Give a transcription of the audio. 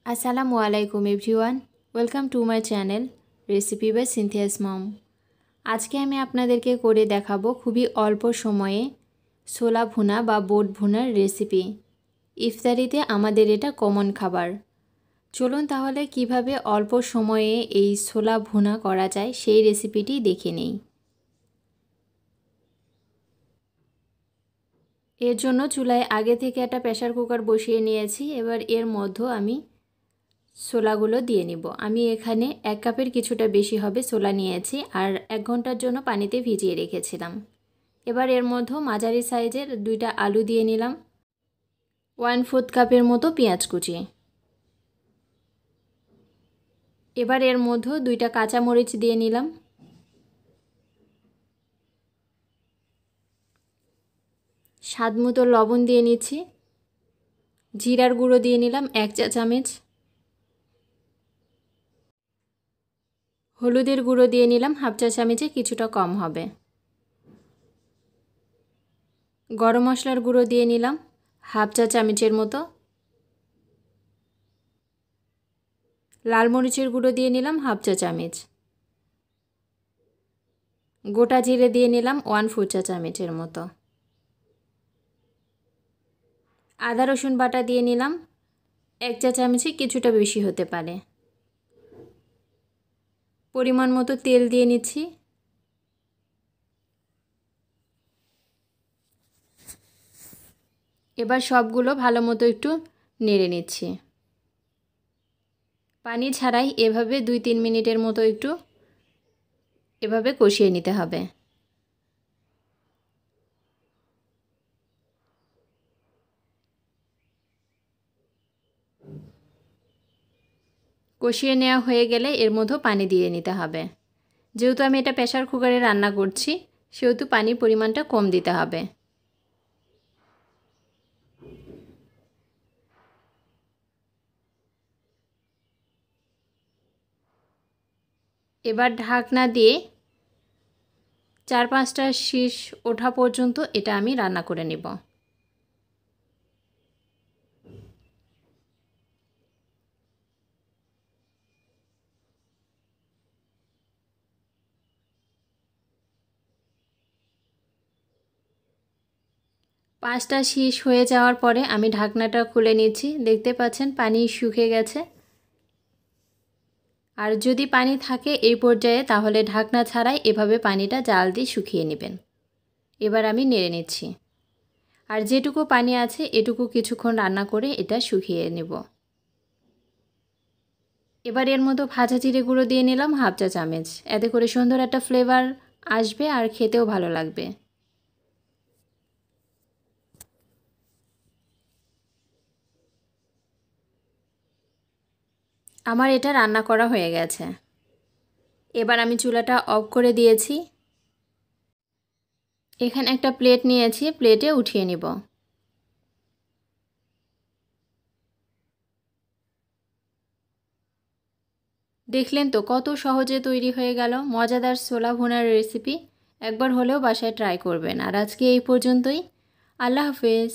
আসসালামু আলাইকুম everyone, welcome to my channel recipe by Cynthia's mom. আজকে আমি আপনাদেরকে করে দেখাবো খুবই অল্প সময়ে ছোলা ভুনা বা বুট ভুনার রেসিপি। ইফতারিতে আমাদের এটা কমন খাবার। চলুন তাহলে কিভাবে অল্প সময়ে এই ছোলা ভুনা করা যায় সেই রেসিপিটি দেখে নেই। এর জন্য চুলায় আগে থেকে একটা প্রেসার কুকার বসিয়ে নিয়েছি। এবার এর মধ্যে আমি ছোলাগুলো দিয়ে নিব। আমি এখানে 1 কাপের কিছুটা বেশি হবে ছোলা নিয়েছি আর 1 ঘন্টার জন্য পানিতে ভিজিয়ে রেখেছিলাম। এবার এর মধ্যে মাঝারি সাইজের 2টা আলু দিয়ে নিলাম, 1/4 কাপের মতো পেঁয়াজ কুচি। এবার এর মধ্যে 2টা কাঁচা মরিচ দিয়ে নিলাম, স্বাদমতো লবণ দিয়ে নিচ্ছি, জিরার গুঁড়ো দিয়ে নিলাম 1 চা চামচ, হলুদের গুঁড়ো দিয়ে নিলাম 1/2 চা চামচে কিছুটা কম হবে, গরম মশলার গুঁড়ো দিয়ে নিলাম 1/2 চা চামচের মতো, লাল মরিচের গুঁড়ো দিয়ে নিলাম 1/2 চা চামচ, গোটা জিরে দিয়ে নিলাম 1/4 চা চামচের মতো, আদা রসুন বাটা দিয়ে নিলাম 1 চা চামচে কিছুটা বেশি হতে পারে, পরিমাণ মতো তেল দিয়ে নিচ্ছি। এবার সবগুলো ভালো মতো একটু নেড়ে নিচ্ছি। পানি ছাড়াই এভাবে 2-3 মিনিটের মতো একটু এভাবে কষিয়ে নিতে হবে। কষিয়ে নেওয়া হয়ে গেলে এর মধ্যে পানি দিয়ে নিতে হবে। যেহেতু আমি এটা প্রেসার কুকারে রান্না করছি সেহেতু পানির পরিমাণটা কম দিতে হবে। এবার ঢাকনা দিয়ে 4-5টা শীষ ওঠা পর্যন্ত এটা আমি রান্না করে নেব। পাঁচটা শীষ হয়ে যাওয়ার পরে আমি ঢাকনাটা খুলে নিচ্ছি। দেখতে পাচ্ছেন পানি শুকিয়ে গেছে। আর যদি পানি থাকে এই পর্যায়ে তাহলে ঢাকনা ছাড়াই এভাবে পানিটা জাল দিয়ে শুকিয়ে নেবেন। এবার আমি নেড়ে নিচ্ছি। আর যেটুকু পানি আছে এটুকু কিছুক্ষণ রান্না করে এটা শুকিয়ে নেব। এবার এর মধ্যে ভাজা জিরে গুঁড়ো দিয়ে নিলাম 1/2 চা চামচ। এতে করে সুন্দর একটা ফ্লেভার আসবে আর খেতেও ভালো লাগবে। আমার এটা রান্না করা হয়ে গেছে। এবার আমি চুলাটা অফ করে দিয়েছি। এখানে একটা প্লেট নিয়েছি, প্লেটে উঠিয়ে নিব। দেখলেন তো কত সহজে তৈরি হয়ে গেল মজাদার ছোলা ভুনার রেসিপি। একবার হলেও বাসায় ট্রাই করবেন। আর আজকে এই পর্যন্তই। আল্লাহ হাফেজ।